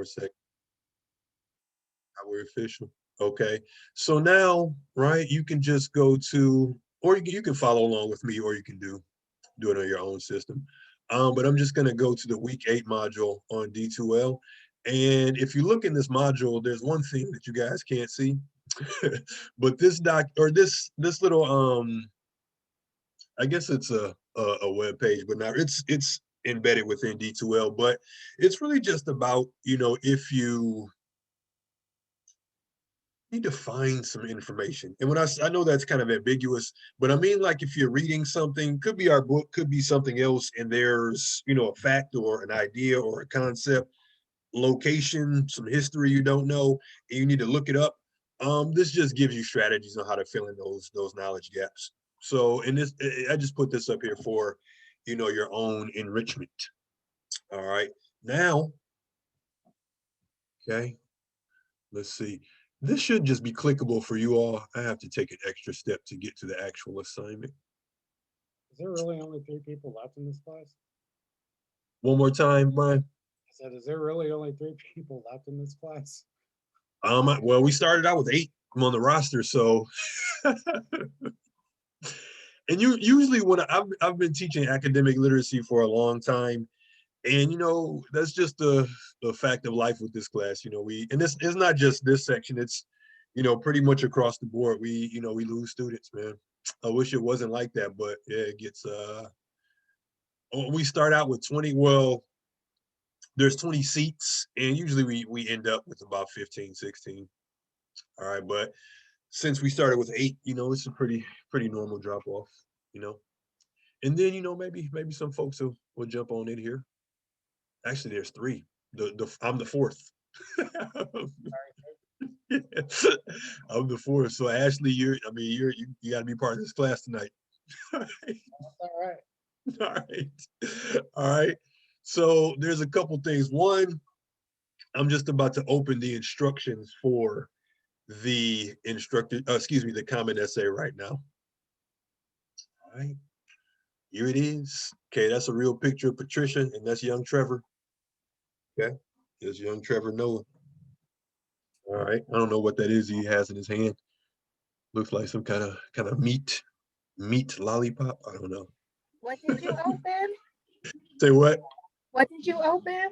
a sec. Now we're official. Okay. So now, right, you can just go to, or you can follow along with me, or you can do it on your own system. But I'm just going to go to the week 8 module on D2L. And if you look in this module, there's one thing that you guys can't see, but this doc or this little I guess it's a web page, but now it's embedded within D2L. But it's really just about, if you need to find some information. And when I know that's kind of ambiguous, but I mean, like, if you're reading something, could be our book, could be something else, and there's, a fact or an idea or a concept, location, some history you don't know, and you need to look it up. This just gives you strategies on how to fill in those knowledge gaps. So, in this, I just put this up here for, your own enrichment. All right. Now, okay, let's see. This should just be clickable for you all. I have to take an extra step to get to the actual assignment. Is there really only 3 people left in this class? One more time, Brian. I said, is there really only 3 people left in this class? Well, we started out with 8. I'm on the roster, so. And usually when I've been teaching academic literacy for a long time, and that's just the fact of life with this class. And this is not just this section, it's pretty much across the board. We lose students, man. I wish it wasn't like that, but yeah, it gets we start out with 20. Well, there's 20 seats, and usually we end up with about 15, 16. All right, but since we started with 8, it's a pretty normal drop off, and then maybe some folks will jump on in here. Actually, there's 3. I'm the 4th. I'm the 4th. So Ashley, you got to be part of this class tonight. All right. All right. All right. So there's a couple things. One, I'm just about to open the instructions for the the common essay right now. All right. Here it is. Okay, that's a real picture of Patricia, and that's young Trevor. Okay, there's young Trevor Noah. All right, I don't know what that is he has in his hand. Looks like some kind of meat lollipop. I don't know. What did you open? Say what? What did you open?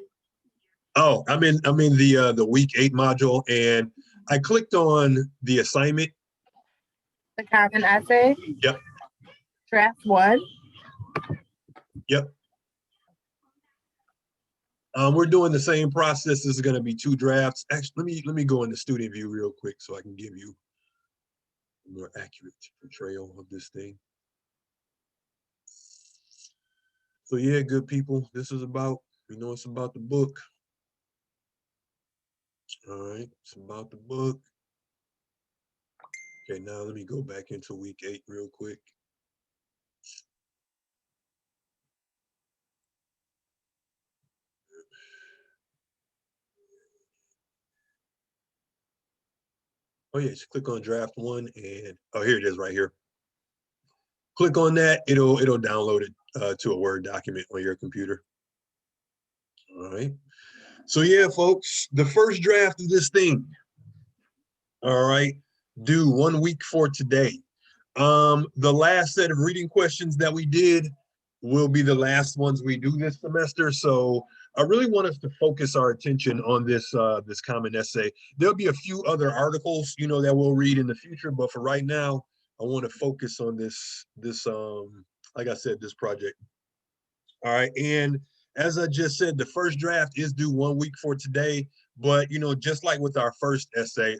Oh, I'm in the week 8 module, and I clicked on the assignment. The common essay? Yep. Draft 1? Yep. We're doing the same process. This is going to be 2 drafts. Actually, let me go into student view real quick so I can give you a more accurate portrayal of this thing. So yeah, good people, this is about, it's about the book. All right, it's about the book. Okay, now let me go back into week 8 real quick. Oh yeah, just click on draft 1, and here it is right here. Click on that, it'll download it to a Word document on your computer. All right. So yeah, folks, the first draft of this thing. All right, due 1 week for today. The last set of reading questions that we did will be the last ones we do this semester. So I really want us to focus our attention on this this common essay. There'll be a few other articles, that we'll read in the future, but for right now, I want to focus on this like I said, this project. All right, and as I just said, the first draft is due 1 week for today, but just like with our first essay,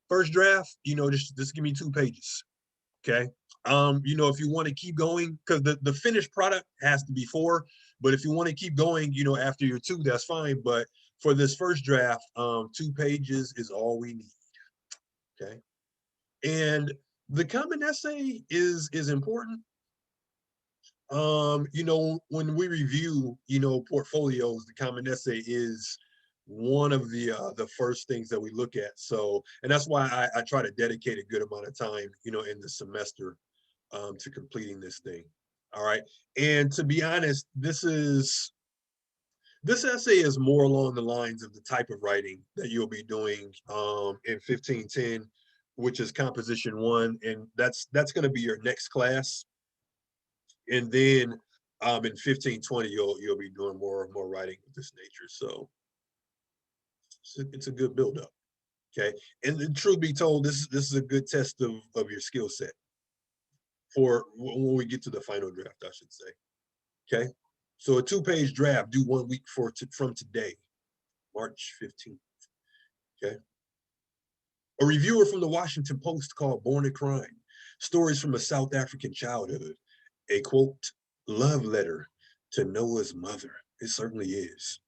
first draft, just give me 2 pages. Okay. If you want to keep going, because the finished product has to be 4, but if you want to keep going, after your 2, that's fine. But for this first draft, 2 pages is all we need. Okay. And the common essay is important. When we review, portfolios, the common essay is one of the first things that we look at. So, and that's why I try to dedicate a good amount of time, in the semester, to completing this thing. All right. And to be honest, this is This essay is more along the lines of the type of writing that you'll be doing in 1510, which is composition 1, and that's going to be your next class. And then in 1520, you'll be doing more writing of this nature. So it's a good buildup. Okay, and the truth be told, this is a good test of your skill set for when we get to the final draft, I should say. Okay, so a 2-page draft due 1 week from today, March 15th. Okay. A reviewer from the Washington Post called Born a Crime, Stories from a South African Childhood, a quote, love letter to Noah's mother. It certainly is.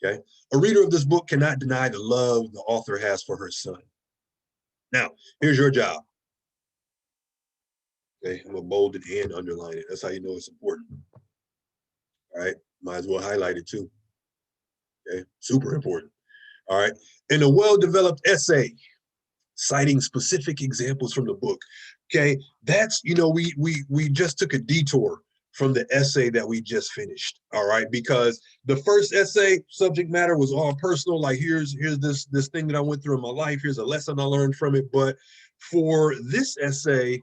Okay. A reader of this book cannot deny the love the author has for her son. Now, here's your job. Okay, I'm gonna bold it and underline it. That's how you know it's important. All right, might as well highlight it too. Okay, super important. All right, in a well-developed essay, citing specific examples from the book. Okay, that's, you know, we just took a detour from the essay that we just finished. All right, because the first essay subject matter was all personal, like here's this thing that I went through in my life, here's a lesson I learned from it. But for this essay,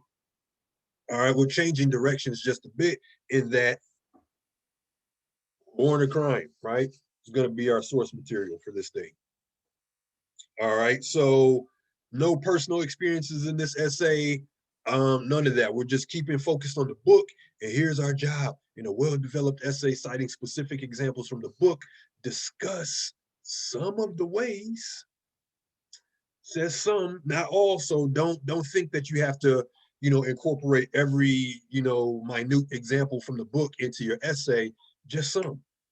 all right, we're changing directions just a bit in that Born a Crime, right? It's going to be our source material for this thing. All right, so no personal experiences in this essay, none of that. We're just keeping focused on the book. And here's our job: in a well-developed essay citing specific examples from the book, discuss some of the ways. Says some, not all. So don't think that you have to, you know, incorporate every, you know, minute example from the book into your essay. Just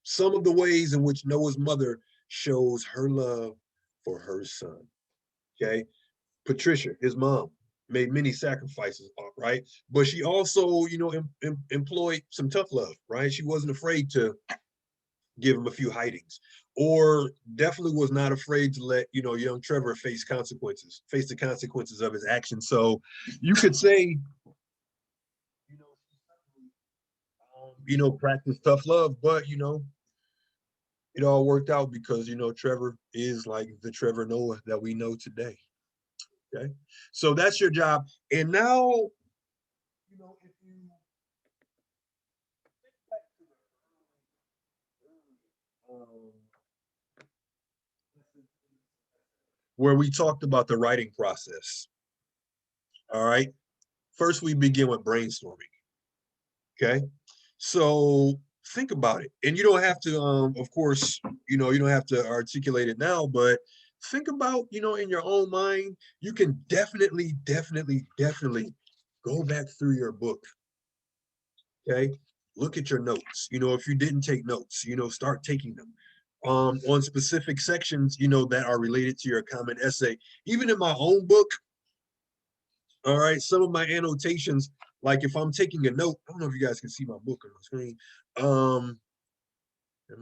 some of the ways in which Noah's mother shows her love for her son. Okay, Patricia, his mom, made many sacrifices, right? But she also, you know, employed some tough love, right? She wasn't afraid to give him a few hidings, or definitely was not afraid to let, you know, young Trevor face the consequences of his actions. So you could say, you know, practice tough love, but, you know, it all worked out because, you know, Trevor is like the Trevor Noah that we know today. Okay, so that's your job. And now, you know, if you think back to where we talked about the writing process. All right, first we begin with brainstorming. Okay, so think about it, and you don't have to, of course, you know, you don't have to articulate it now, but think about, you know, in your own mind. You can definitely go back through your book. Okay, look at your notes. You know, if you didn't take notes, you know, start taking them on specific sections, you know, that are related to your common essay. Even in my own book, all right, some of my annotations, like if I'm taking a note, I don't know if you guys can see my book on my screen. Am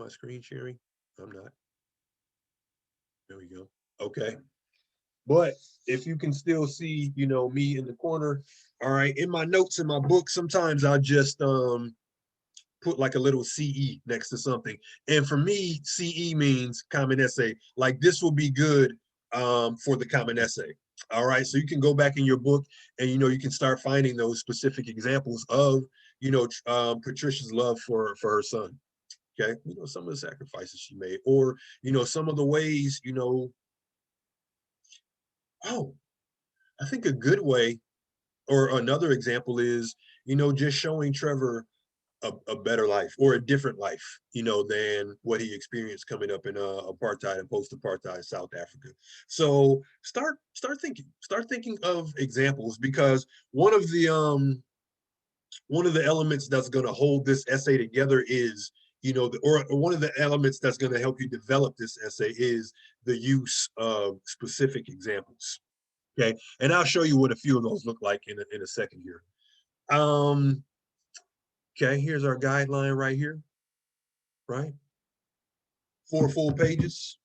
I screen sharing? I'm not. There we go. Okay. But if you can still see, you know, me in the corner, all right, in my notes in my book, sometimes I'll just put like a little CE next to something. And for me, CE means common essay. Like this will be good for the common essay. All right, so you can go back in your book and, you know, you can start finding those specific examples of, you know, Patricia's love for her son. Okay, you know, some of the sacrifices she made, or, you know, some of the ways, you know, oh, I think a good way, or another example is, you know, just showing Trevor a better life or a different life, you know, than what he experienced coming up in apartheid and post-apartheid South Africa. So start thinking of examples, because one of the elements that's going to hold this essay together is, you know, or one of the elements that's going to help you develop this essay is the use of specific examples. Okay, and I'll show you what a few of those look like in a second here. Okay, here's our guideline right here, right? 4 full pages.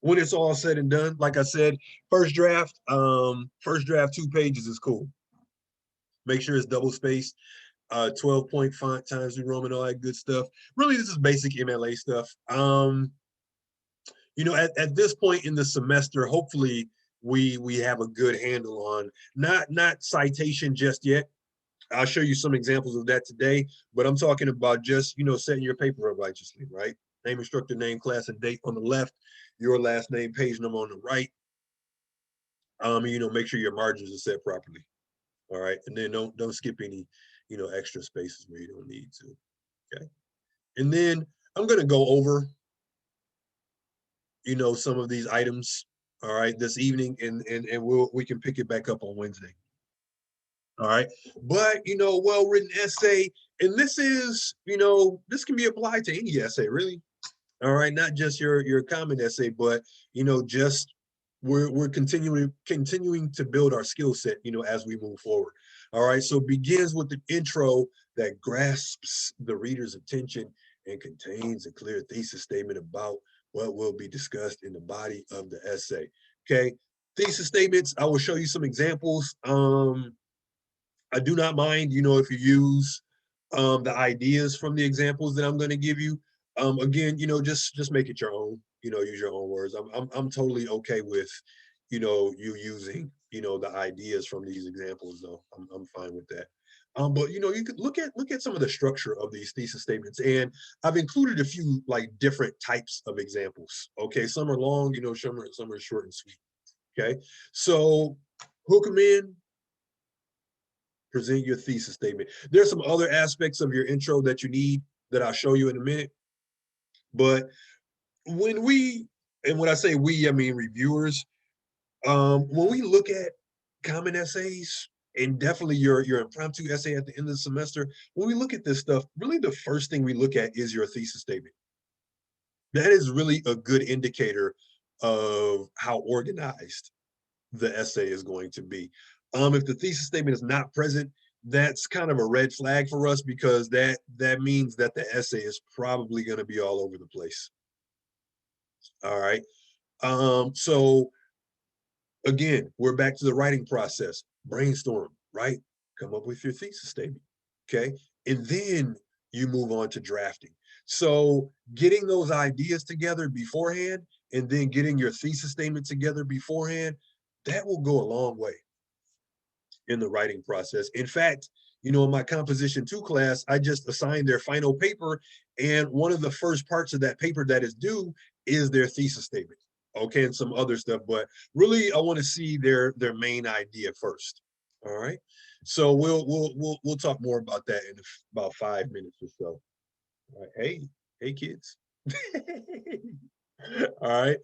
When it's all said and done, like I said, first draft 2 pages is cool. Make sure it's double spaced. 12-point font, Times New Roman, all that good stuff. Really, this is basic MLA stuff. You know, at this point in the semester, hopefully we have a good handle on not citation just yet. I'll show you some examples of that today, but I'm talking about just, you know, setting your paper up righteously, right? Name, instructor, name, class, and date on the left, your last name, page number on the right. You know, make sure your margins are set properly. All right. And then don't skip any, you know, extra spaces where you don't need to. Okay. And then I'm gonna go over, you know, some of these items, all right, this evening, and we can pick it back up on Wednesday. All right. But, you know, well-written essay, and this is, you know, this can be applied to any essay, really. All right, not just your common essay, but, you know, just we're continuing to build our skill set, you know, as we move forward. All right, so it begins with the intro that grasps the reader's attention and contains a clear thesis statement about what will be discussed in the body of the essay. Okay, thesis statements, I will show you some examples. I do not mind, you know, if you use the ideas from the examples that I'm going to give you. Again, you know, just make it your own. You know, use your own words. I'm totally okay with, you know, you using, you know, the ideas from these examples. Though I'm fine with that. But you know, you could look at some of the structure of these thesis statements, and I've included a few like different types of examples. Okay, some are long, you know, some are short and sweet. Okay, so hook them in, present your thesis statement. There's some other aspects of your intro that you need that I'll show you in a minute. But when we, and when I say we, I mean reviewers, when we look at common essays and definitely your impromptu essay at the end of the semester, when we look at this stuff, really the first thing we look at is your thesis statement. That is really a good indicator of how organized the essay is going to be. If the thesis statement is not present, that's kind of a red flag for us because that means that the essay is probably going to be all over the place. All right. So again, we're back to the writing process. Brainstorm, right? Come up with your thesis statement. Okay. And then you move on to drafting. So getting those ideas together beforehand and then getting your thesis statement together beforehand, that will go a long way in the writing process. In fact, you know, in my composition 2 class, I just assigned their final paper, and one of the first parts of that paper that is due is their thesis statement. Okay, and some other stuff, but really, I want to see their main idea first. All right, so we'll talk more about that in about 5 minutes or so. All right, hey kids. All right,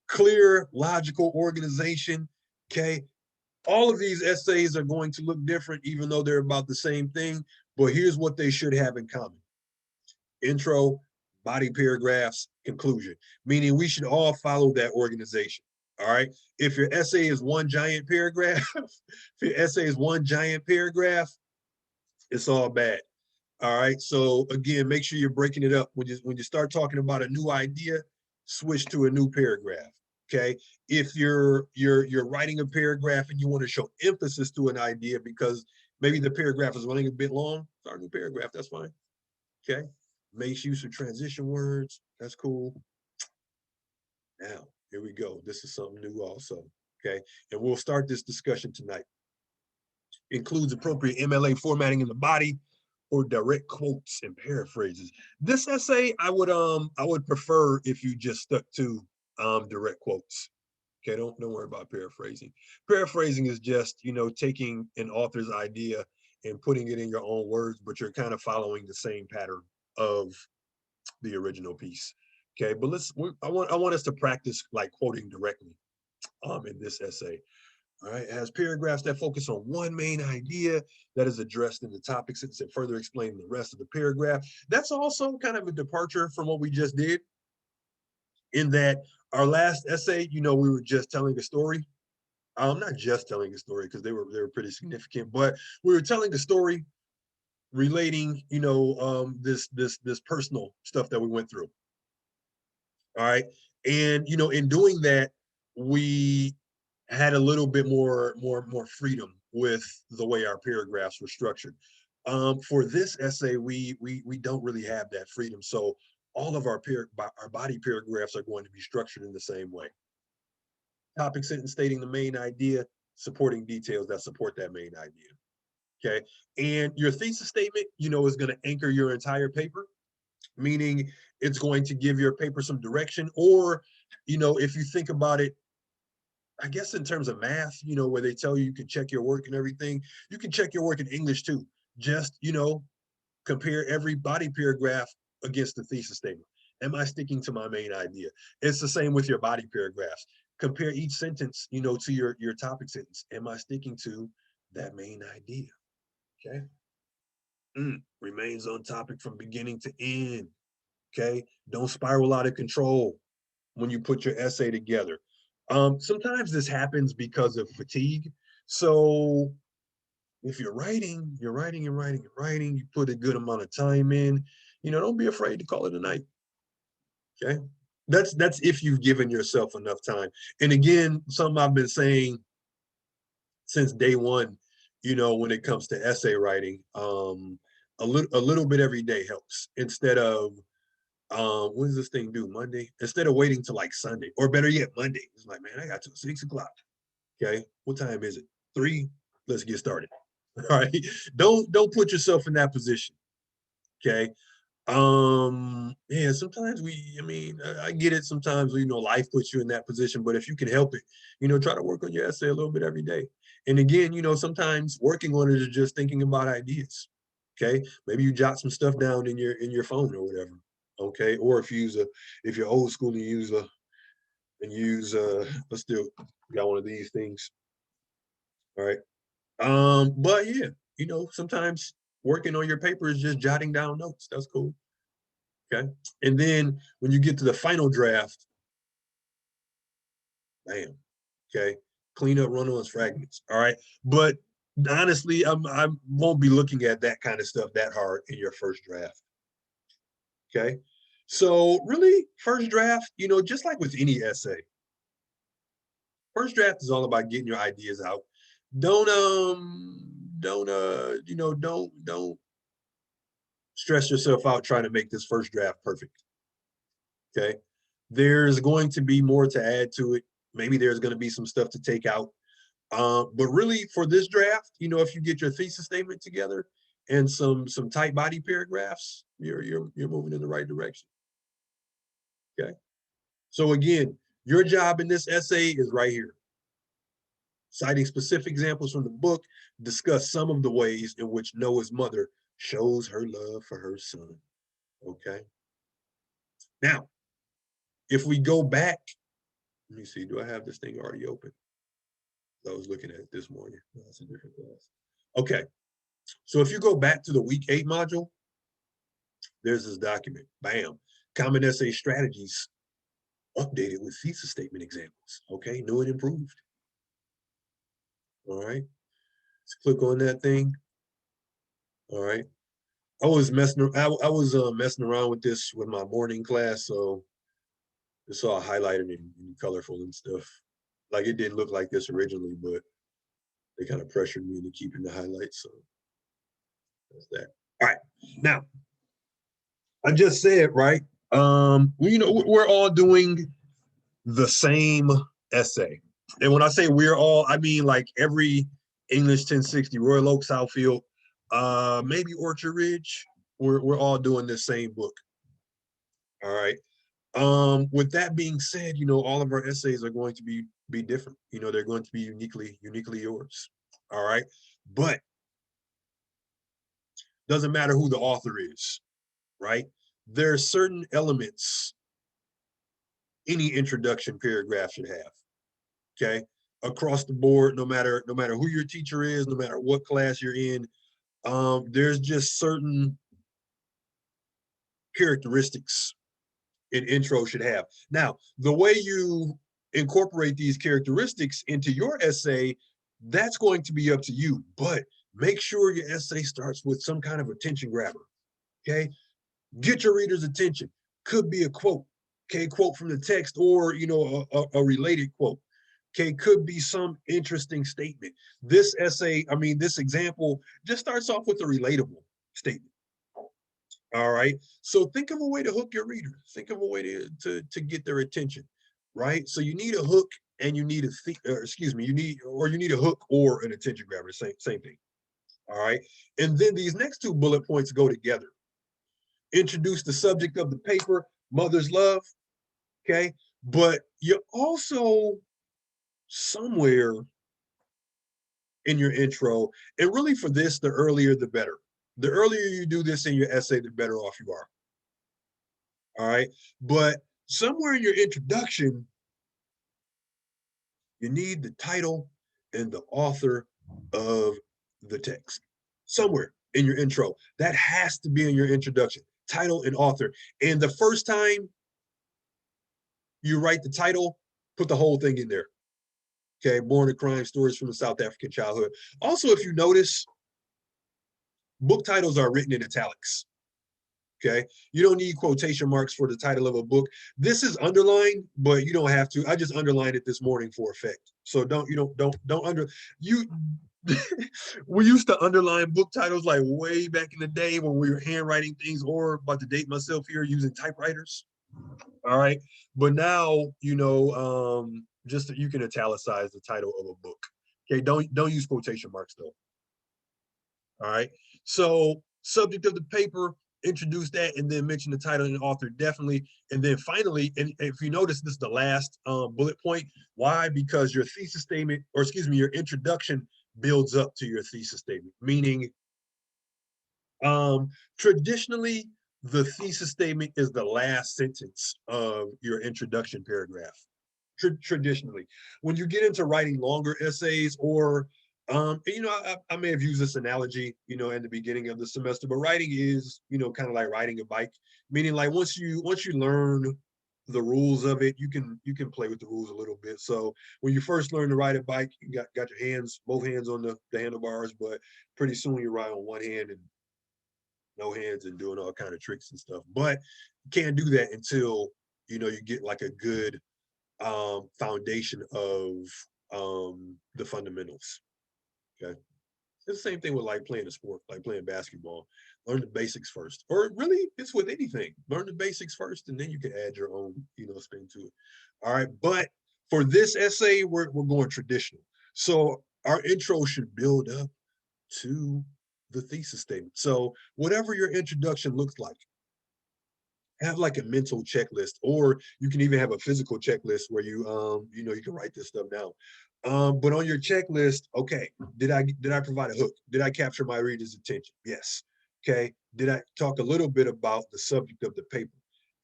clear, logical organization. Okay, all of these essays are going to look different, even though they're about the same thing. But here's what they should have in common: intro, body paragraphs, conclusion, meaning we should all follow that organization. All right. If your essay is one giant paragraph, if your essay is one giant paragraph, it's all bad. All right. So again, make sure you're breaking it up. When you start talking about a new idea, switch to a new paragraph. Okay. If you're writing a paragraph and you want to show emphasis to an idea because maybe the paragraph is running a bit long, start a new paragraph. That's fine. Okay. Make use of transition words. That's cool. Now, here we go. This is something new also. Okay. And we'll start this discussion tonight. Includes appropriate MLA formatting in the body or direct quotes and paraphrases. This essay, I would prefer if you just stuck to direct quotes. Okay, don't worry about paraphrasing. Paraphrasing is just, you know, taking an author's idea and putting it in your own words, but you're kind of following the same pattern of the original piece. Okay, but I want us to practice like quoting directly in this essay. All right, it has paragraphs that focus on one main idea that is addressed in the topics and further explaining the rest of the paragraph. That's also kind of a departure from what we just did, in that our last essay, you know, we were just telling a story. Not just telling a story because they were pretty significant, but we were telling a story relating, you know, this personal stuff that we went through. All right, and you know, in doing that, we had a little bit more freedom with the way our paragraphs were structured. For this essay, we don't really have that freedom. So all of our body paragraphs are going to be structured in the same way. Topic sentence stating the main idea, supporting details that support that main idea. Okay, and your thesis statement, you know, is going to anchor your entire paper, meaning it's going to give your paper some direction. Or, you know, if you think about it, I guess in terms of math, you know, where they tell you can check your work and everything, you can check your work in English too. Just, you know, compare every body paragraph against the thesis statement. Am I sticking to my main idea? It's the same with your body paragraphs. Compare each sentence, you know, to your topic sentence. Am I sticking to that main idea? Okay. Remains on topic from beginning to end. Okay. Don't spiral out of control when you put your essay together. Sometimes this happens because of fatigue. So if you're writing, you put a good amount of time in, you know, don't be afraid to call it a night. Okay. That's if you've given yourself enough time. And again, something I've been saying since day one, you know, when it comes to essay writing, a little bit every day helps. Instead of when does this thing due? Monday? Instead of waiting till like Sunday, or better yet, Monday. It's like, man, I got till 6 o'clock. Okay, what time is it? 3. Let's get started. All right. Don't put yourself in that position. Okay. Yeah, sometimes I mean, I get it. Sometimes, you know, life puts you in that position, but if you can help it, you know, try to work on your essay a little bit every day. And again, you know, sometimes working on it is just thinking about ideas. Okay. Maybe you jot some stuff down in your phone or whatever. Okay. Or if you're old school and use let's do got one of these things. All right. But yeah, you know, sometimes working on your paper is just jotting down notes. That's cool. Okay. And then when you get to the final draft, bam. Okay. Clean up run-ons, fragments. All right. But honestly, I won't be looking at that kind of stuff that hard in your first draft. Okay. So really, first draft, you know, just like with any essay, first draft is all about getting your ideas out. Don't stress yourself out trying to make this first draft perfect. Okay. There's going to be more to add to it. Maybe there's going to be some stuff to take out. But really for this draft, you know, if you get your thesis statement together and some tight body paragraphs, you're moving in the right direction. Okay. So again, your job in this essay is right here. Citing specific examples from the book, discuss some of the ways in which Noah's mother shows her love for her son. Okay. Now, if we go back, let me see, do I have this thing already open? I was looking at it this morning. No, that's a different class. Okay. So if you go back to the week 8 module, there's this document. Bam. Common essay strategies updated with thesis statement examples. Okay. New and improved. All right. Let's click on that thing. All right. I was messing around with this with my morning class, so it's all highlighted and colorful and stuff. Like it didn't look like this originally, but they kind of pressured me into keeping the highlights. So that's that. All right. Now, I just said, right? You know, we're all doing the same essay. And when I say we're all, I mean like every English 1060, Royal Oak, Southfield, maybe Orchard Ridge, we're all doing this same book. All right. With that being said, you know, all of our essays are going to be different. You know, they're going to be uniquely yours. All right. But doesn't matter who the author is, right? There are certain elements any introduction paragraph should have. Okay. Across the board, no matter who your teacher is, no matter what class you're in, there's just certain characteristics an intro should have. Now, the way you incorporate these characteristics into your essay, that's going to be up to you, but make sure your essay starts with some kind of attention grabber. Okay. Get your reader's attention. Could be a quote. Okay. Quote from the text, or, you know, a related quote. Okay. Could be some interesting statement. This essay, I mean, this example just starts off with a relatable. statement. All right. So think of a way to hook your reader. Think of a way to get their attention, right? So you need a hook and you need you need a hook or an attention grabber, same thing. All right. And then these next two bullet points go together. Introduce the subject of the paper, mother's love. Okay. But you're also somewhere in your intro, and really for this, the earlier the better. The earlier you do this in your essay, the better off you are. All right. But somewhere in your introduction, you need the title and the author of the text. Somewhere in your intro. That has to be in your introduction. Title and author. And the first time you write the title, put the whole thing in there. Okay, Born a Crime, Stories from the South African Childhood. Also, if you notice, book titles are written in italics. Okay, you don't need quotation marks for the title of a book. This is underlined, but you don't have to. I just underlined it this morning for effect. So don't we used to underline book titles like way back in the day when we were handwriting things, or about to date myself here, using typewriters. All right, but now just that you can italicize the title of a book. Okay, don't use quotation marks though. All right, so subject of the paper, introduce that, and then mention the title and the author, definitely. And then finally, and if you notice, this is the last bullet point. Why? Because your thesis statement, or excuse me, your introduction builds up to your thesis statement. Meaning, traditionally, the thesis statement is the last sentence of your introduction paragraph. Traditionally, when you get into writing longer essays, or I may have used this analogy, in the beginning of the semester, but writing is, kind of like riding a bike, meaning like once you learn the rules of it, you can play with the rules a little bit. So when you first learn to ride a bike, you got your hands, both hands on the handlebars, but pretty soon you ride on one hand and no hands and doing all kind of tricks and stuff. But you can't do that until you get like a good foundation of the fundamentals. Okay. It's the same thing with like playing a sport, like playing basketball. Learn the basics first. Or really, it's with anything. Learn the basics first, and then you can add your own, spin to it. All right. But for this essay, we're going traditional. So our intro should build up to the thesis statement. So whatever your introduction looks like, have like a mental checklist, or you can even have a physical checklist where you you can write this stuff down. But on your checklist, okay, did I provide a hook? Did I capture my reader's attention? Yes. Okay. Did I talk a little bit about the subject of the paper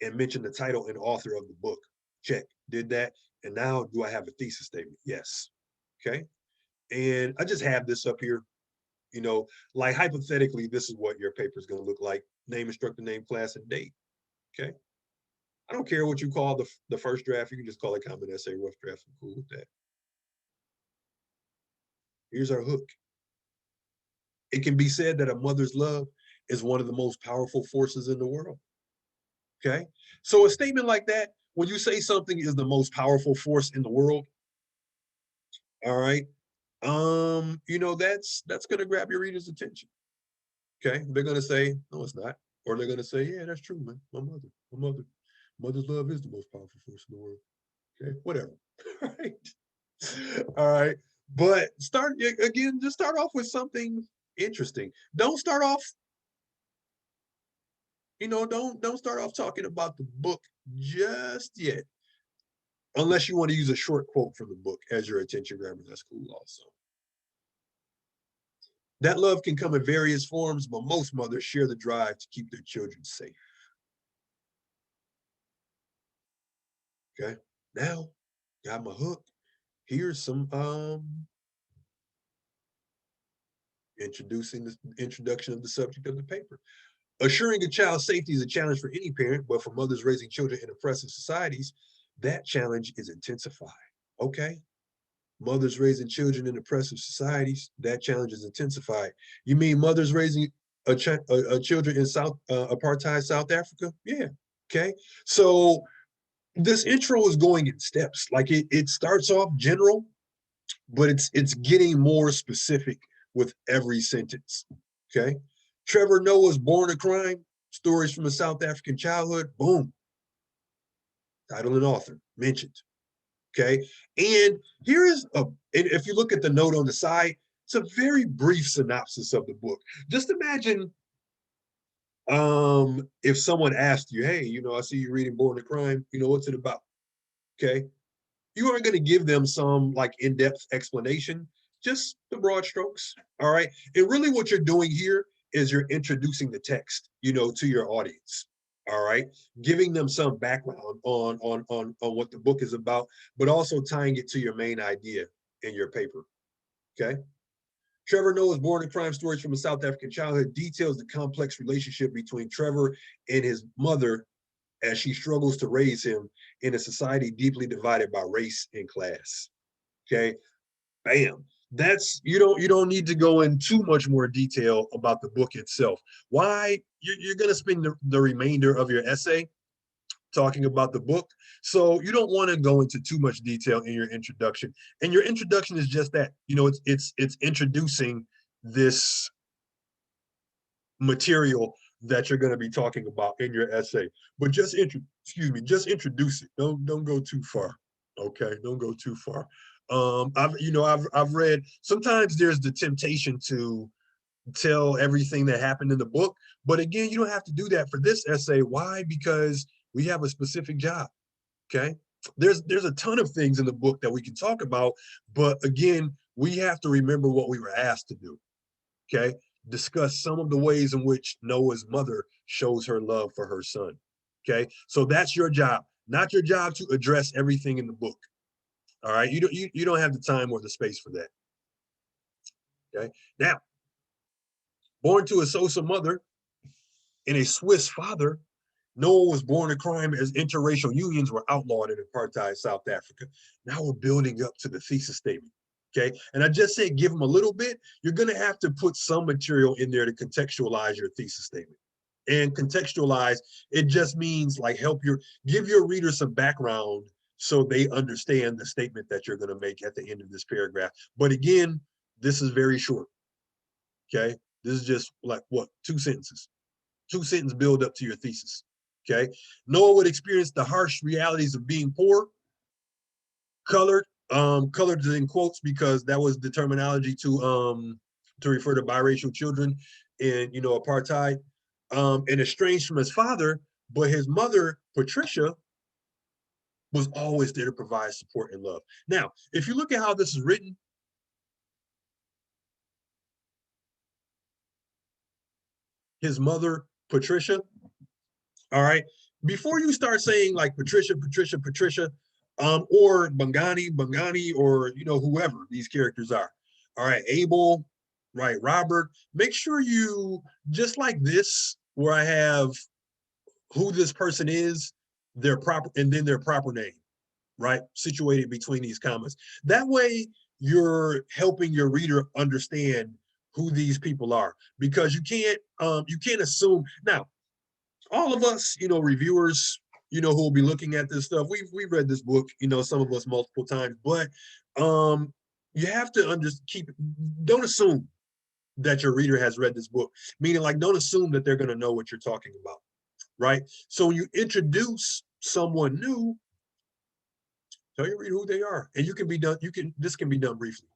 and mention the title and author of the book? Check. Did that. And now, do I have a thesis statement? Yes. Okay. And I just have this up here. Like hypothetically, this is what your paper is going to look like. Name, instructor, name, class, and date. Okay. I don't care what you call the first draft. You can just call it common essay, rough draft. I'm cool with that. Here's our hook. It can be said that a mother's love is one of the most powerful forces in the world. Okay. So a statement like that, when you say something is the most powerful force in the world, all right, that's going to grab your reader's attention. Okay. They're going to say, no, it's not. Or they're going to say, yeah, that's true, man. Mother's love is the most powerful force in the world. Okay, whatever. All right. All right. But just start off with something interesting. Don't start off, don't start off talking about the book just yet. Unless you want to use a short quote from the book as your attention grabber, that's cool also. That love can come in various forms, but most mothers share the drive to keep their children safe. Okay, now got my hook. Here's some introduction of the subject of the paper. Assuring a child's safety is a challenge for any parent, but for mothers raising children in oppressive societies, that challenge is intensified. Okay. Mothers raising children in oppressive societies, that challenge is intensified. You mean mothers raising children in apartheid South Africa? Yeah. Okay. So this intro is going in steps. Like it starts off general, but it's getting more specific with every sentence. Okay. Trevor Noah's Born a Crime, Stories from a South African Childhood, boom. Title and author mentioned. Okay. And here is and if you look at the note on the side, it's a very brief synopsis of the book. Just imagine if someone asked you, hey, I see you reading Born a Crime, what's it about? Okay. You aren't going to give them some like in-depth explanation, just the broad strokes. All right. And really what you're doing here is you're introducing the text, to your audience. All right. Giving them some background on what the book is about, but also tying it to your main idea in your paper. Okay. Trevor Noah's Born a Crime, Stories from a South African Childhood details the complex relationship between Trevor and his mother as she struggles to raise him in a society deeply divided by race and class. Okay, bam. That's you don't need to go in too much more detail about the book itself. Why? You're going to spend the remainder of your essay talking about the book, so you don't want to go into too much detail in your introduction. And your introduction is just that. It's introducing this material that you're going to be talking about in your essay, but just introduce it. Don't go too far. Okay, don't go too far. I've read, sometimes there's the temptation to tell everything that happened in the book, but again, you don't have to do that for this essay. Why? Because we have a specific job. Okay, there's a ton of things in the book that we can talk about, but again, we have to remember what we were asked to do. Okay, discuss some of the ways in which Noah's mother shows her love for her son. Okay, so that's your job, not your job to address everything in the book. All right, you don't have the time or the space for that. Okay, now, born to a Xhosa mother and a Swiss father, Noah was born a crime as interracial unions were outlawed in apartheid South Africa. Now we're building up to the thesis statement. Okay, and I just said give them a little bit. You're going to have to put some material in there to contextualize your thesis statement. And contextualize, it just means like give your reader some background so they understand the statement that you're going to make at the end of this paragraph. But again, this is very short. Okay, this is just like what, 2 sentences. 2 sentence build up to your thesis. Okay, Noah would experience the harsh realities of being poor, colored in quotes because that was the terminology to refer to biracial children in apartheid, and estranged from his father, but his mother Patricia was always there to provide support and love. Now, if you look at how this is written, his mother Patricia, all right, before you start saying like Patricia, or Bangani, or whoever these characters are. All right, Abel, right, Robert. Make sure you, just like this, where I have who this person is, their proper, and then their proper name, right, situated between these commas. That way, you're helping your reader understand who these people are, because you can't assume. Now, all of us, reviewers, who will be looking at this stuff, we've read this book, some of us multiple times, but you have to don't assume that your reader has read this book, meaning like don't assume that they're going to know what you're talking about, right? So when you introduce someone new, tell your reader who they are, and this can be done briefly.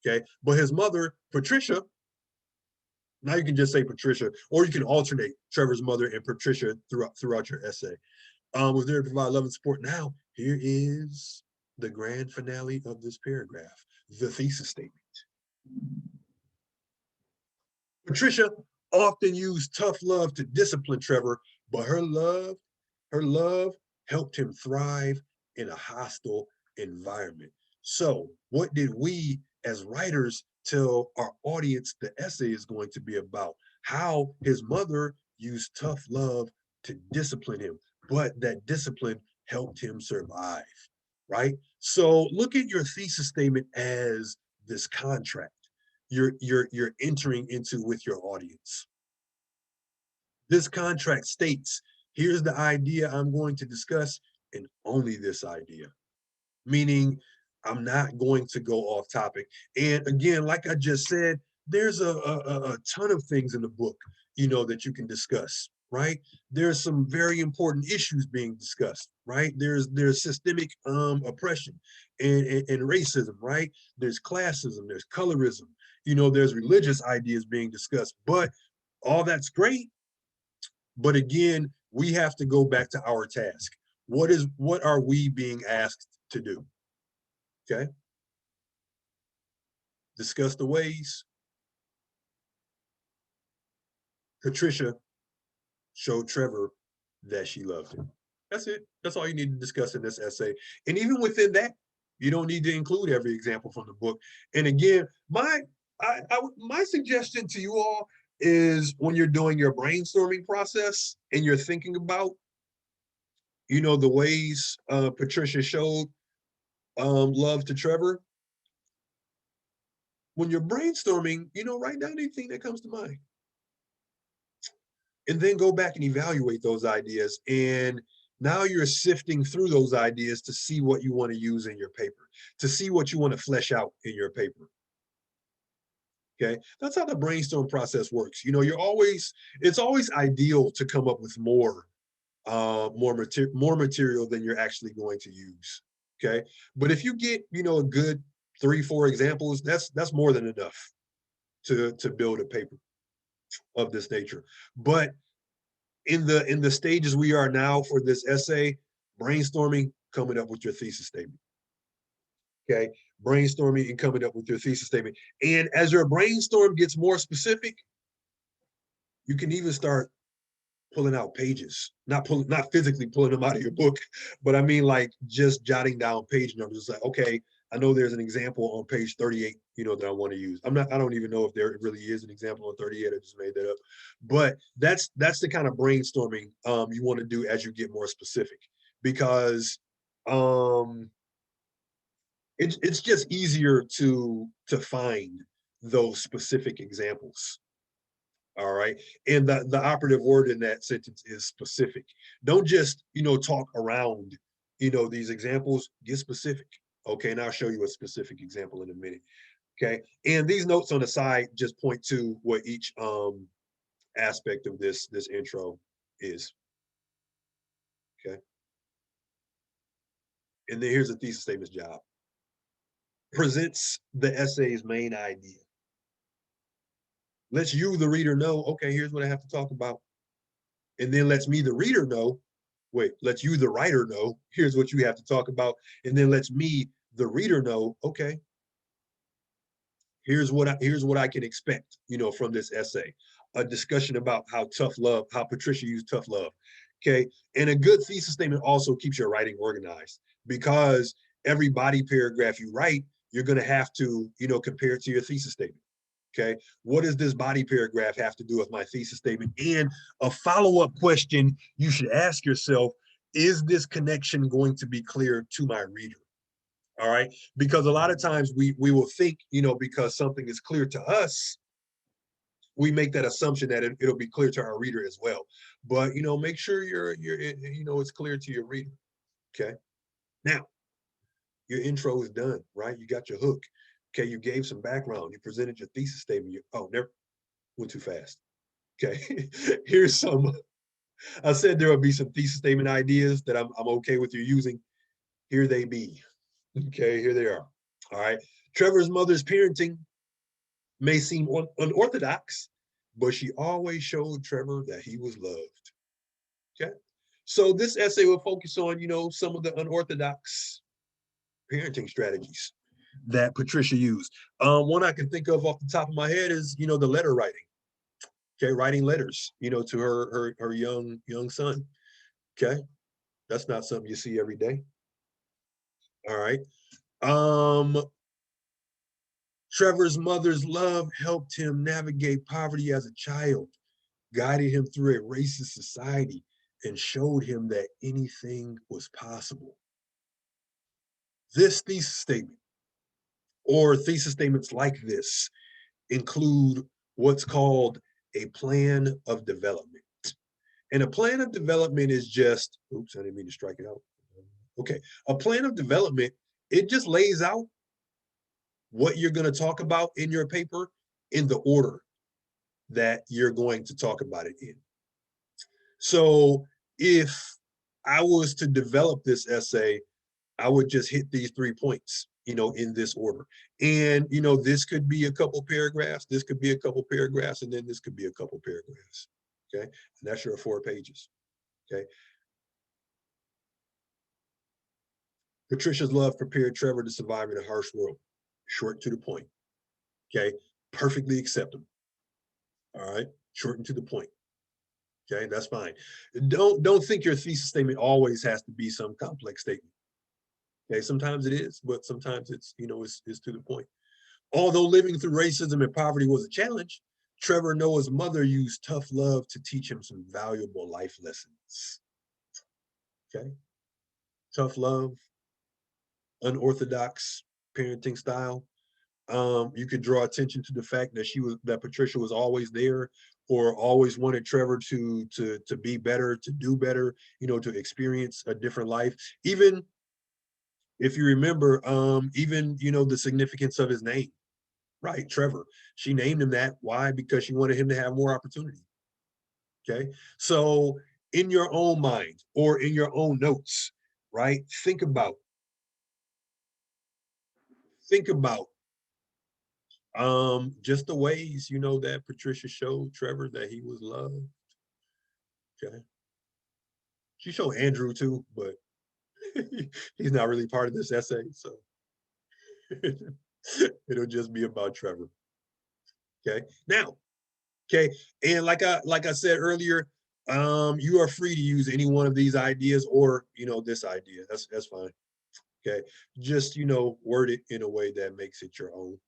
Okay, but his mother Patricia, now you can just say Patricia, or you can alternate Trevor's mother and Patricia throughout your essay. Was there to provide love and support. Now, here is the grand finale of this paragraph, the thesis statement. Patricia often used tough love to discipline Trevor, but her love helped him thrive in a hostile environment. So, what did we as writers tell our audience the essay is going to be about? How his mother used tough love to discipline him, but that discipline helped him survive, right? So look at your thesis statement as this contract you're entering into with your audience. This contract states, here's the idea I'm going to discuss, and only this idea. Meaning, I'm not going to go off topic. And again, like I just said, there's a ton of things in the book, you know, that you can discuss, right? There's some very important issues being discussed, right? There's systemic oppression and racism, right? There's classism, there's colorism, you know, there's religious ideas being discussed, but all that's great. But again, we have to go back to our task. What are we being asked to do? Okay. Discuss the ways. Patricia showed Trevor that she loved him. That's it. That's all you need to discuss in this essay. And even within that, you don't need to include every example from the book. And again, my suggestion to you all is when you're doing your brainstorming process and you're thinking about, you know, the ways Patricia showed love to Trevor. When you're brainstorming, you know, write down anything that comes to mind. And then go back and evaluate those ideas. And now you're sifting through those ideas to see what you want to use in your paper, to see what you want to flesh out in your paper. Okay, that's how the brainstorm process works. You know, it's always ideal to come up with more material than you're actually going to use. Okay, but if you get, you know, a good 3-4 examples, that's more than enough to build a paper of this nature. But in the stages we are now for this essay, brainstorming, coming up with your thesis statement. Okay, brainstorming and coming up with your thesis statement. And as your brainstorm gets more specific, you can even start pulling out pages, not physically pulling them out of your book, but I mean like just jotting down page numbers. It's like, okay, I know there's an example on page 38, you know, that I want to use. I don't even know if there really is an example on 38. I just made that up. But that's the kind of brainstorming you want to do as you get more specific, because it's just easier to find those specific examples. All right. And the operative word in that sentence is specific. Don't just, you know, talk around, you know, these examples, get specific. Okay. And I'll show you a specific example in a minute. Okay. And these notes on the side just point to what each aspect of this intro is. Okay. And then here's a thesis statement's job. Presents the essay's main idea. Lets you, the reader, know, okay, here's what I have to talk about. And then lets me, the reader, know, lets you, the writer, know, here's what you have to talk about. And then lets me, the reader, know, okay, here's what I can expect, you know, from this essay. A discussion about how Patricia used tough love. Okay. And a good thesis statement also keeps your writing organized, because every body paragraph you write, you're going to have to, you know, compare it to your thesis statement. Okay, what does this body paragraph have to do with my thesis statement? And a follow-up question you should ask yourself, is this connection going to be clear to my reader? All right, because a lot of times we will think, you know, because something is clear to us, we make that assumption that it'll be clear to our reader as well. But, you know, make sure you know, it's clear to your reader. Okay, now your intro is done, right? You got your hook. Okay, you gave some background. You presented your thesis statement. Never went too fast. Okay, here's some. I said there will be some thesis statement ideas that I'm okay with you using. Here they be. Okay, here they are. All right. Trevor's mother's parenting may seem unorthodox, but she always showed Trevor that he was loved. Okay, so this essay will focus on, you know, some of the unorthodox parenting strategies that Patricia used. One I can think of off the top of my head is, you know, the letter writing. Okay, writing letters, you know, to her young son. Okay, that's not something you see every day. All right. Trevor's mother's love helped him navigate poverty as a child, guided him through a racist society, and showed him that anything was possible. This thesis statement, or thesis statements like this, include what's called a plan of development. And a plan of development is just, oops, I didn't mean to strike it out. Okay, a plan of development, it just lays out what you're going to talk about in your paper in the order that you're going to talk about it in. So if I was to develop this essay, I would just hit these 3 points, in this order. And, this could be a couple paragraphs, this could be a couple paragraphs, and then this could be a couple paragraphs. Okay. And that's your 4 pages. Okay. Patricia's love prepared Trevor to survive in a harsh world. Short to the point. Okay. Perfectly acceptable. All right. Short and to the point. Okay, that's fine. Don't think your thesis statement always has to be some complex statement. Okay, sometimes it is, but sometimes it's it's to the point. Although living through racism and poverty was a challenge, Trevor Noah's mother used tough love to teach him some valuable life lessons. Okay, tough love, unorthodox parenting style. You could draw attention to the fact that Patricia was always there, or always wanted Trevor to be better, to do better, to experience a different life. Even if you remember, even the significance of his name, right? Trevor. She named him that. Why? Because she wanted him to have more opportunity. Okay. So in your own mind or in your own notes, right? Think about just the ways that Patricia showed Trevor that he was loved. Okay. She showed Andrew too, but he's not really part of this essay, so it'll just be about Trevor. Okay. Now, okay, and like I said earlier, you are free to use any one of these ideas or this idea. That's fine. Okay. Just word it in a way that makes it your own.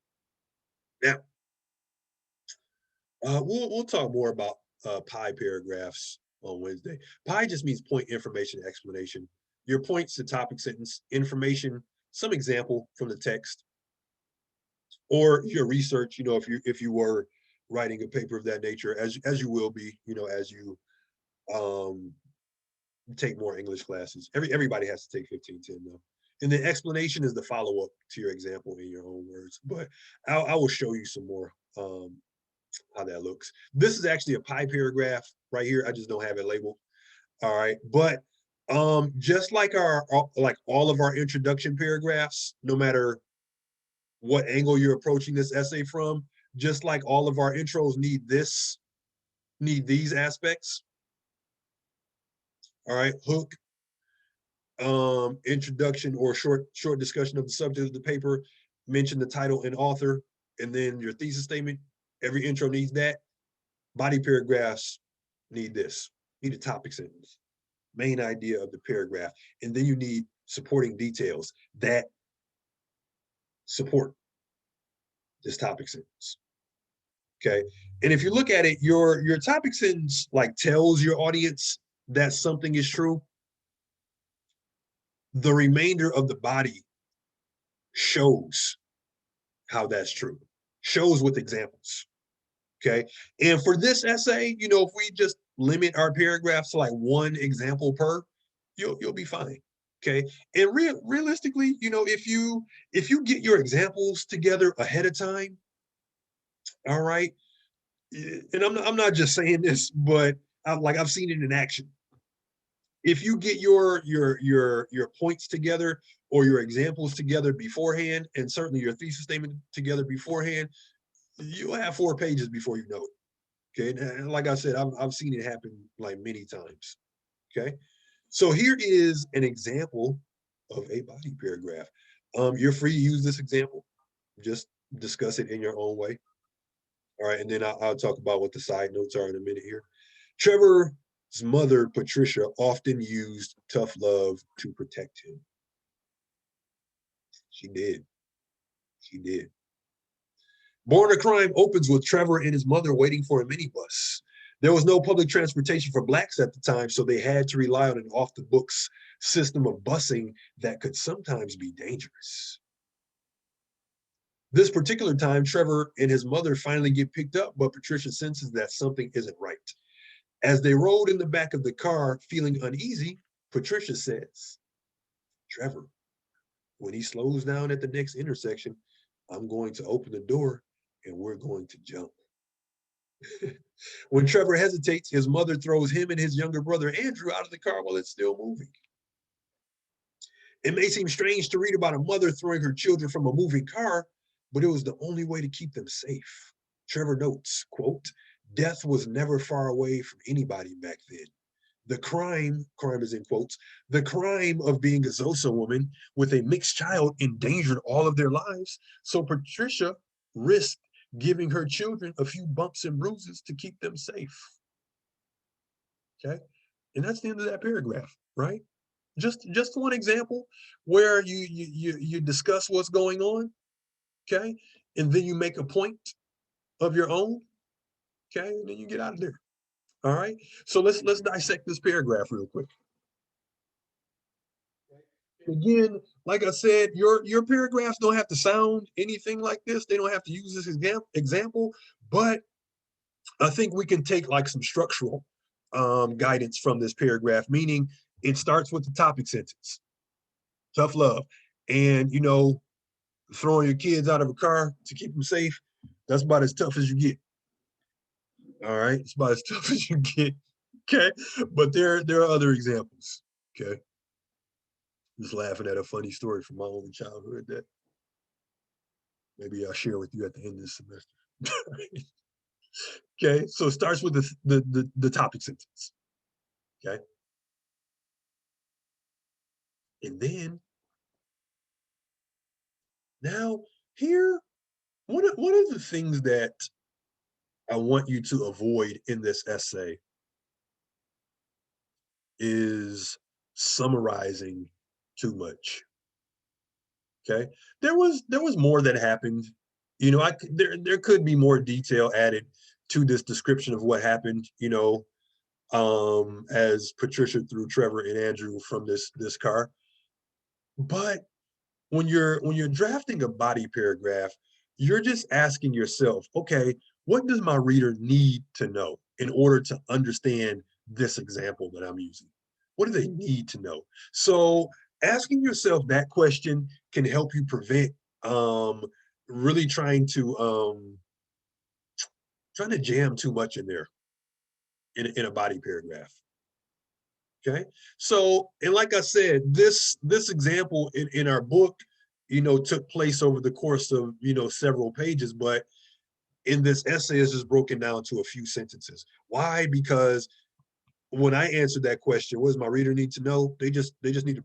Now, we'll talk more about PIE paragraphs on Wednesday. PIE just means point, information, explanation. Your points, the topic, sentence, information, some example from the text, or your research. If you were writing a paper of that nature, as you will be, as you take more English classes. Everybody has to take 1510 though. And the explanation is the follow-up to your example in your own words. But I will show you some more how that looks. This is actually a PIE paragraph right here. I just don't have it labeled. All right. But just like all of our introduction paragraphs, no matter what angle you're approaching this essay from, just like all of our intros need these aspects. All right. Hook, introduction or short discussion of the subject of the paper, mention the title and author, and then your thesis statement. Every intro needs that. Body paragraphs need this. Need a topic sentence, main idea of the paragraph, and then you need supporting details that support this topic sentence. Okay, and if you look at it, your topic sentence tells your audience that something is true. The remainder of the body shows how that's true, shows with examples. Okay. And for this essay, if we just limit our paragraphs to one example per, you'll be fine. Okay. And realistically, if you get your examples together ahead of time, all right. And I'm not just saying this, but I've seen it in action. If you get your points together or your examples together beforehand, and certainly your thesis statement together beforehand, you'll have 4 pages before you know it. Okay, and like I said, I've seen it happen many times. Okay, so here is an example of a body paragraph. You're free to use this example. Just discuss it in your own way. All right, and then I'll talk about what the side notes are in a minute here. Trevor's mother, Patricia, often used tough love to protect him. She did. She did. Born a Crime opens with Trevor and his mother waiting for a minibus. There was no public transportation for Blacks at the time, so they had to rely on an off-the-books system of busing that could sometimes be dangerous. This particular time, Trevor and his mother finally get picked up, but Patricia senses that something isn't right. As they rode in the back of the car, feeling uneasy, Patricia says, Trevor, when he slows down at the next intersection, I'm going to open the door and we're going to jump. When Trevor hesitates, his mother throws him and his younger brother Andrew out of the car while it's still moving. It may seem strange to read about a mother throwing her children from a moving car, but it was the only way to keep them safe. Trevor notes, quote, "Death was never far away from anybody back then. The crime is in quotes, the crime of being a Xhosa woman with a mixed child endangered all of their lives. So Patricia risked giving her children a few bumps and bruises to keep them safe." Okay. And that's the end of that paragraph, right? Just one example where you discuss what's going on, okay, and then you make a point of your own, okay, and then you get out of there. All right. So let's dissect this paragraph real quick. Again, like I said, your paragraphs don't have to sound anything like this. They don't have to use this example, but I think we can take like some structural guidance from this paragraph, meaning it starts with the topic sentence, tough love. And, throwing your kids out of a car to keep them safe, that's about as tough as you get. All right. It's about as tough as you get. Okay. But there are other examples. Okay. Just laughing at a funny story from my own childhood that maybe I'll share with you at the end of the semester. Okay. So it starts with the topic sentence. Okay. And then now here, one of the things that I want you to avoid in this essay is summarizing too much. Okay. There was more that happened. There could be more detail added to this description of what happened, as Patricia threw Trevor and Andrew from this car. But when you're drafting a body paragraph, you're just asking yourself, okay, what does my reader need to know in order to understand this example that I'm using? What do they need to know? So asking yourself that question can help you prevent really trying to jam too much in there in a body paragraph. Okay. So, and like I said, this example in our book, took place over the course of, several pages, but in this essay is just broken down to a few sentences. Why? Because when I answered that question, what does my reader need to know? They just need the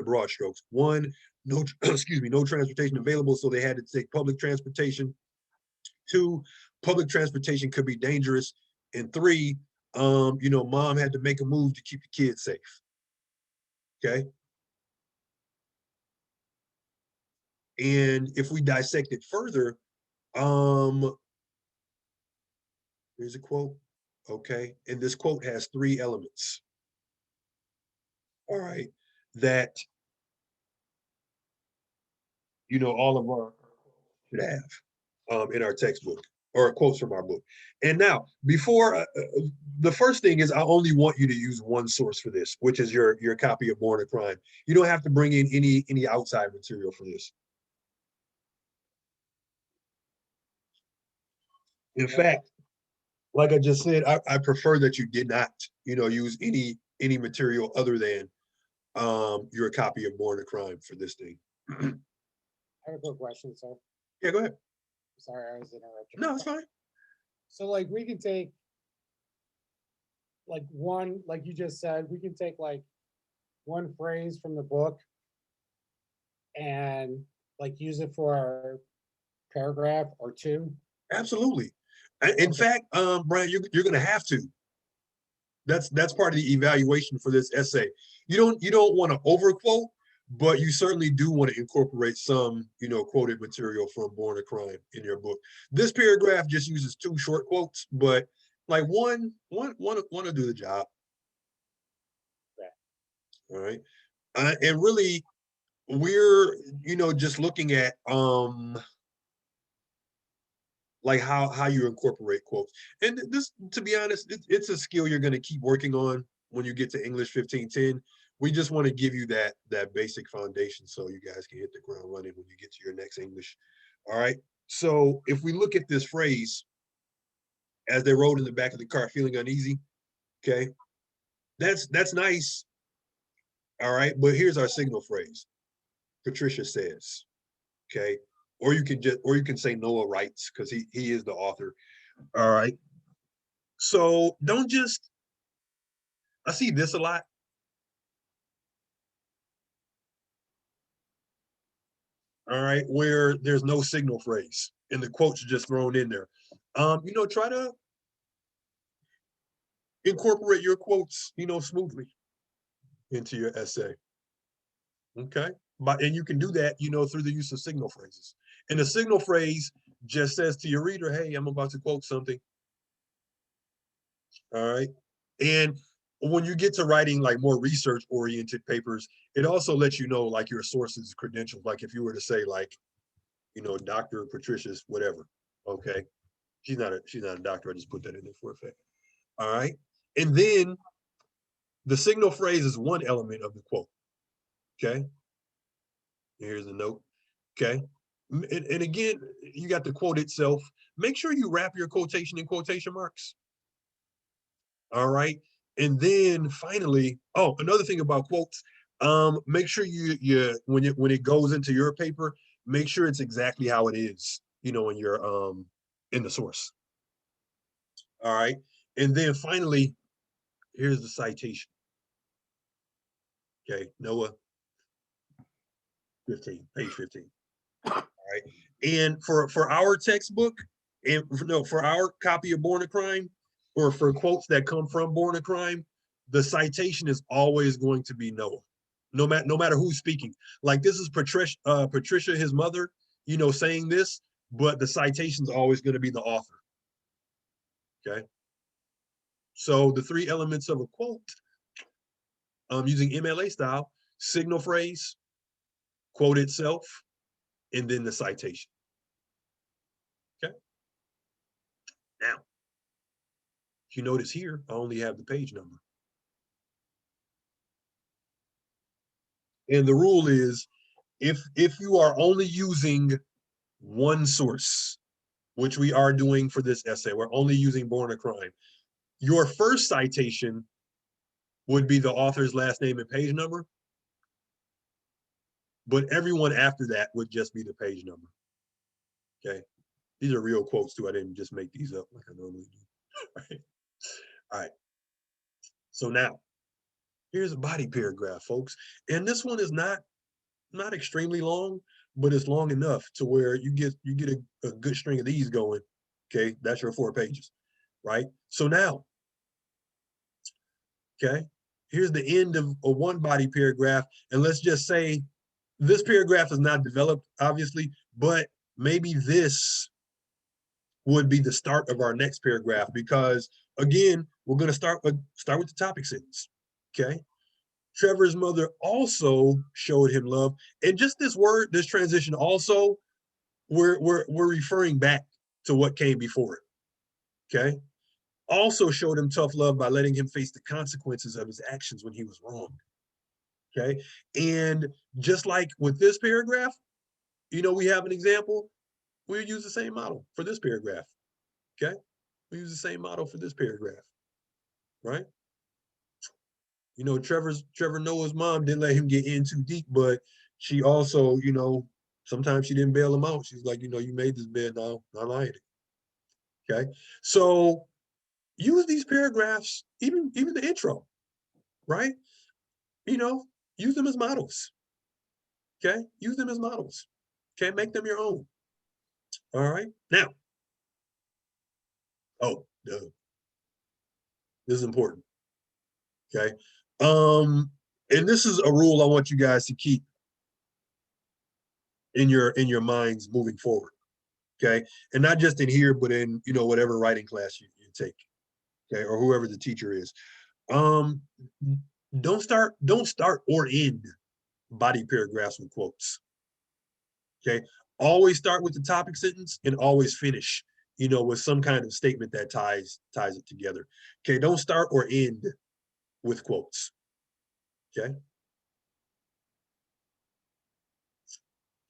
broad strokes. One, no, no transportation available, so they had to take public transportation. Two, public transportation could be dangerous. And three, mom had to make a move to keep the kids safe. Okay. And if we dissect it further, here's a quote. Okay. And this quote has three elements. All right. That, all of our should have in our textbook or quotes from our book. And now, before the first thing is, I only want you to use one source for this, which is your copy of Born a Crime. You don't have to bring in any outside material for this. In fact, like I just said, I prefer that you did not, use any material other than your copy of Born a Crime for this thing. I have a quick question, sir. Yeah, go ahead. Sorry, I was interrupting. No, it's fine. So like we can take like one, like you just said, we can take like one phrase from the book and like use it for our paragraph or two. Absolutely. In fact, Brian, you're going to have to. That's part of the evaluation for this essay. You don't want to overquote, but you certainly do want to incorporate some, quoted material from Born a Crime in your book. This paragraph just uses two short quotes, but like one to do the job. All right. And really, we're, just looking at like how you incorporate quotes. And this, to be honest, it's a skill you're going to keep working on when you get to English 1510. We just want to give you that basic foundation so you guys can hit the ground running when you get to your next English. All right. So if we look at this phrase, as they rode in the back of the car feeling uneasy, okay, that's nice. All right, but here's our signal phrase. Patricia says, okay, or you can say Noah writes, because he is the author. All right. So don't just, I see this a lot. All right, where there's no signal phrase and the quotes are just thrown in there. Try to incorporate your quotes, smoothly into your essay. Okay. And you can do that, through the use of signal phrases. And the signal phrase just says to your reader, hey, I'm about to quote something. All right. And when you get to writing like more research oriented papers, it also lets you know like your sources, credentials. Like if you were to say like, Dr. Patricia's whatever. Okay. She's not a doctor. I just put that in there for effect. All right. And then the signal phrase is one element of the quote. Okay. Here's a note. Okay. And again, you got the quote itself. Make sure you wrap your quotation in quotation marks. All right. And then finally, oh, another thing about quotes, make sure you when it goes into your paper, make sure it's exactly how it is, when you're in the source. All right. And then finally, here's the citation. Okay, Noah 15, page 15. All right. And for our textbook, and no, for our copy of Born a Crime, or for quotes that come from Born a Crime, the citation is always going to be Noah, no matter who's speaking. Like this is Patricia, his mother, saying this, but the citation is always going to be the author. Okay. So the three elements of a quote, using MLA style: signal phrase, quote itself, and then the citation. Okay. Now, if you notice here, I only have the page number. And the rule is if you are only using one source, which we are doing for this essay, we're only using Born a Crime, your first citation would be the author's last name and page number, but everyone after that would just be the page number. Okay. These are real quotes too. I didn't just make these up like I normally do. All right. All right. So now here's a body paragraph, folks. And this one is not extremely long, but it's long enough to where you get a good string of these going. Okay, that's your 4 pages, right? So now, okay, here's the end of a one body paragraph, and let's just say this paragraph is not developed, obviously, but maybe this would be the start of our next paragraph, because again, we're going to start with the topic sentence. Okay. Trevor's mother also showed him love. And just this word, this transition also, we're referring back to what came before it. Okay. Also showed him tough love by letting him face the consequences of his actions when he was wrong. Okay. And just like with this paragraph, we have an example. We use the same model for this paragraph. Okay. We use the same model for this paragraph. Right. Trevor Noah's mom didn't let him get in too deep, but she also, sometimes she didn't bail him out. She's like, you made this bed now, not lying. Okay. So use these paragraphs, even the intro, right? Use them as models. Okay. Use them as models. Okay. Make them your own. All right. Now, this is important. Okay. And this is a rule I want you guys to keep in your minds moving forward. Okay. And not just in here, but in, whatever writing class you take. Okay. Or whoever the teacher is. Don't start or end body paragraphs with quotes. Okay. Always start with the topic sentence and always finish, with some kind of statement that ties it together. Okay. Don't start or end with quotes. Okay.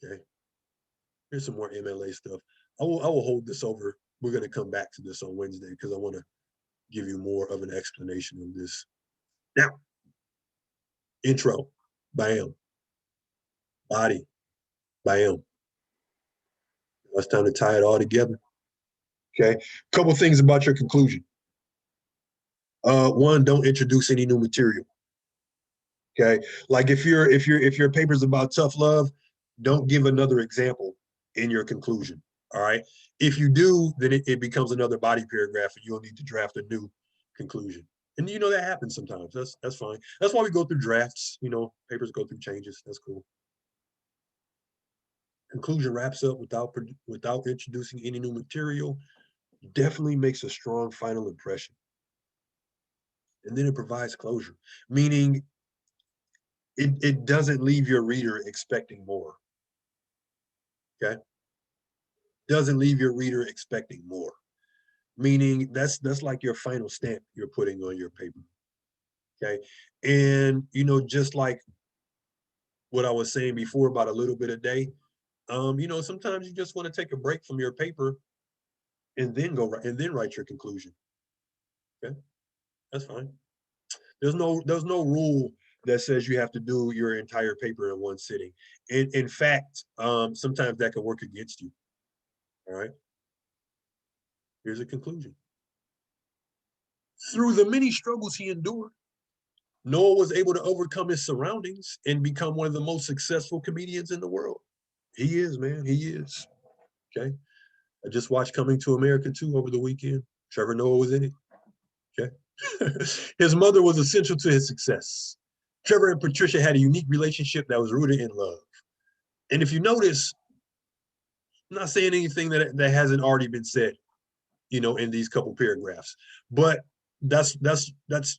Okay. Here's some more MLA stuff. I will hold this over. We're going to come back to this on Wednesday because I want to give you more of an explanation of this. Now, intro, bam. Body, bam. Now it's time to tie it all together. Okay. Couple things about your conclusion. One, don't introduce any new material. Okay. Like if your paper's about tough love, don't give another example in your conclusion. All right. If you do, then it becomes another body paragraph and you'll need to draft a new conclusion. And you know that happens sometimes. That's fine. That's why we go through drafts. You know, papers go through changes. That's cool. Conclusion wraps up without introducing any new material. Definitely makes a strong final impression. And then it provides closure, meaning it doesn't leave your reader expecting more. Okay. Doesn't leave your reader expecting more. Meaning that's like your final stamp you're putting on your paper. Okay. And you know, just like what I was saying before about a little bit a day, you know, sometimes you just want to take a break from your paper and then write your conclusion. Okay. That's fine. There's no rule that says you have to do your entire paper in one sitting. In fact, sometimes that can work against you. All right. Here's a conclusion. Through the many struggles he endured, Noah was able to overcome his surroundings and become one of the most successful comedians in the world. He is, man. He is. Okay. I just watched Coming to America 2 over the weekend. Trevor Noah was in it. Okay. His mother was essential to his success. Trevor and Patricia had a unique relationship that was rooted in love. And if you notice, I'm not saying anything that hasn't already been said, you know, in these couple paragraphs, but that's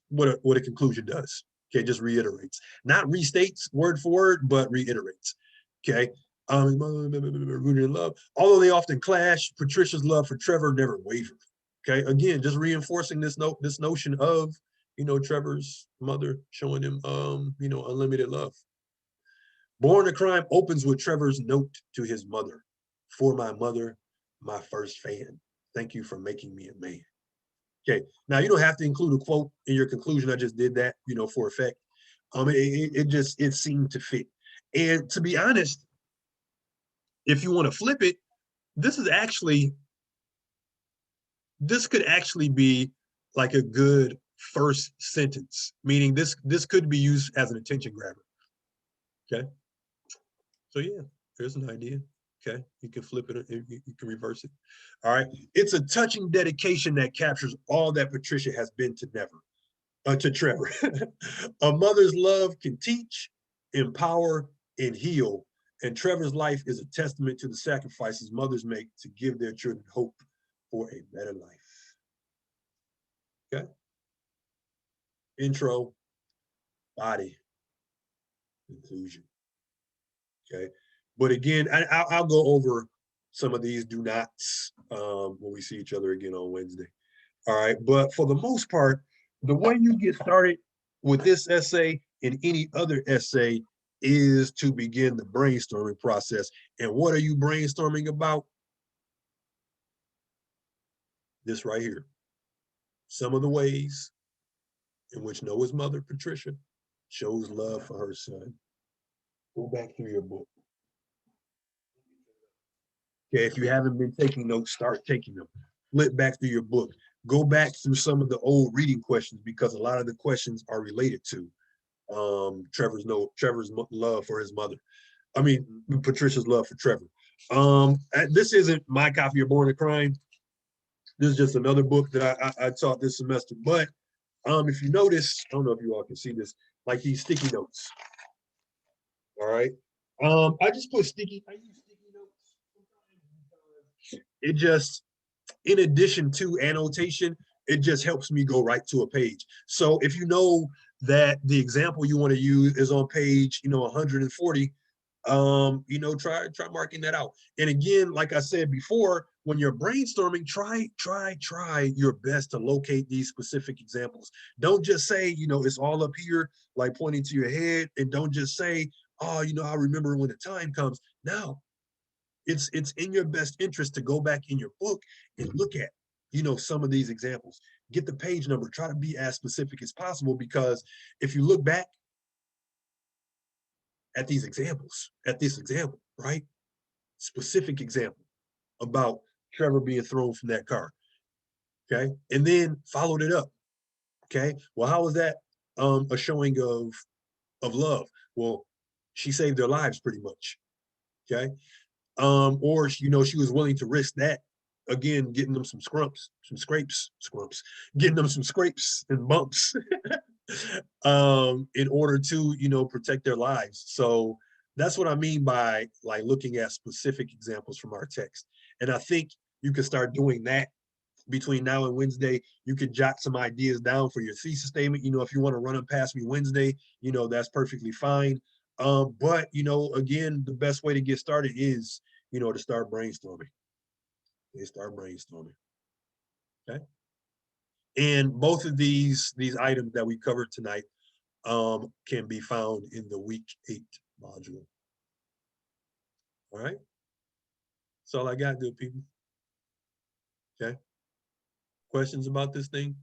what a conclusion does. Okay, just reiterates, not restates word for word, but reiterates. Okay, rooted in love. Although they often clash, Patricia's love for Trevor never wavered. Okay, again, just reinforcing this notion of, you know, Trevor's mother showing him, you know, unlimited love. Born to Crime opens with Trevor's note to his mother. For my mother, my first fan. Thank you for making me a man. Okay, now you don't have to include a quote in your conclusion. I just did that, you know, for effect. It seemed to fit. And to be honest, if you want to flip it, this could actually be like a good first sentence, meaning this could be used as an attention grabber. Okay. So yeah, there's an idea. Okay, you can flip it, you can reverse it. All right, it's a touching dedication that captures all that Patricia has been to Trevor. A mother's love can teach, empower, and heal, and Trevor's life is a testament to the sacrifices mothers make to give their children hope for a better life. Okay. Intro, body, conclusion. Okay. But again, I'll go over some of these do nots when we see each other again on Wednesday. All right. But for the most part, the way you get started with this essay and any other essay is to begin the brainstorming process. And what are you brainstorming about? This right here. Some of the ways in which Noah's mother, Patricia, shows love for her son. Go back through your book. Okay, if you haven't been taking notes, start taking them. Flip back through your book. Go back through some of the old reading questions because a lot of the questions are related to Trevor's love for his mother. I mean, Patricia's love for Trevor. This isn't my copy of Born to Crime. This is just another book that I taught this semester. But if you notice, I don't know if you all can see this, like these sticky notes. All right. I use sticky notes. It just, in addition to annotation, it just helps me go right to a page. So if you know that the example you want to use is on page, 140, try marking that out. And again, like I said before, when you're brainstorming, try your best to locate these specific examples. Don't just say, it's all up here, like pointing to your head, and don't just say, oh, I remember when the time comes. No, it's in your best interest to go back in your book and look at, some of these examples. Get the page number, try to be as specific as possible, because if you look back at these examples, at this example, right? Specific example about Trevor being thrown from that car. Okay. And then followed it up. Okay. Well, how was that a showing of love? Well, she saved their lives pretty much. Okay. Or she was willing to risk that, again, getting them some scrapes, getting them some scrapes and bumps in order to protect their lives. So that's what I mean by like looking at specific examples from our text. And I think you can start doing that between now and Wednesday. You can jot some ideas down for your thesis statement. If you want to run them past me Wednesday, that's perfectly fine. But again, the best way to get started is to start brainstorming. Okay. And both of these items that we covered tonight can be found in the week 8 module. All right. That's all I got, good people. Okay. Questions about this thing?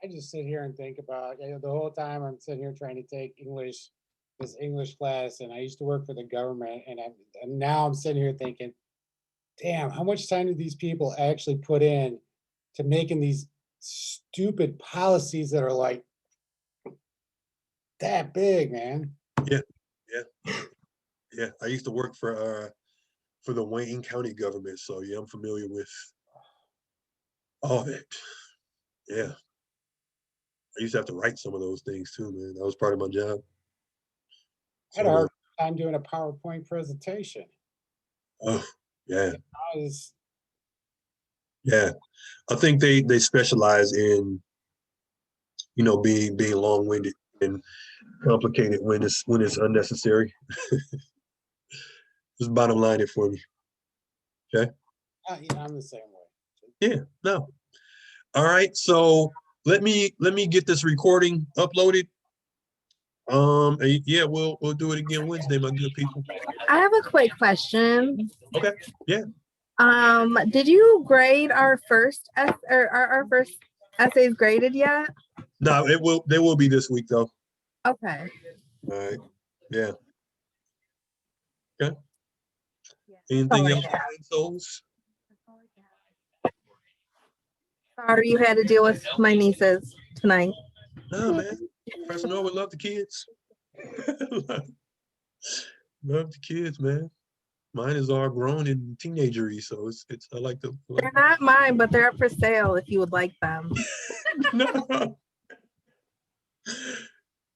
I just sit here and think about, the whole time I'm sitting here trying to take this English class, and I used to work for the government, and now I'm sitting here thinking, damn, how much time do these people actually put in to making these stupid policies that are like that big, man? Yeah. I used to work for the Wayne County government, so yeah, I'm familiar with all of it. Yeah. I used to have to write some of those things too, man. That was part of my job. I had a hard time doing a PowerPoint presentation. Oh, yeah. Yeah. I think they specialize in, being long-winded and complicated when it's unnecessary. Just bottom line it for me. Okay. I'm the same way. Yeah. No. All right. So let me get this recording uploaded. Yeah, we'll do it again Wednesday, my good people. I have a quick question. Okay. Yeah. Did you grade our first our first essays graded yet? No, they will be this week though. Okay. All right. Yeah. Okay. Yeah. Anything Sorry. else, kind souls? Sorry you had to deal with my nieces tonight. No, man. Professor Norwood love the kids. Love the kids, man. Mine is all grown and teenagery, so it's I like the. They're not mine, but they're up for sale if you would like them. No.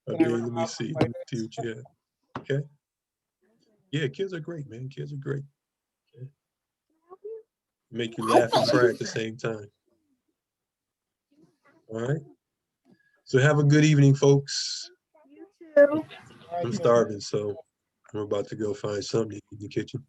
Okay, let me see. Let me see what you got. Okay. Yeah, kids are great, man. Kids are great. Okay. Make you laugh and cry at the same time. All right. So have a good evening, folks. You too. I'm starving, so I'm about to go find something in the kitchen.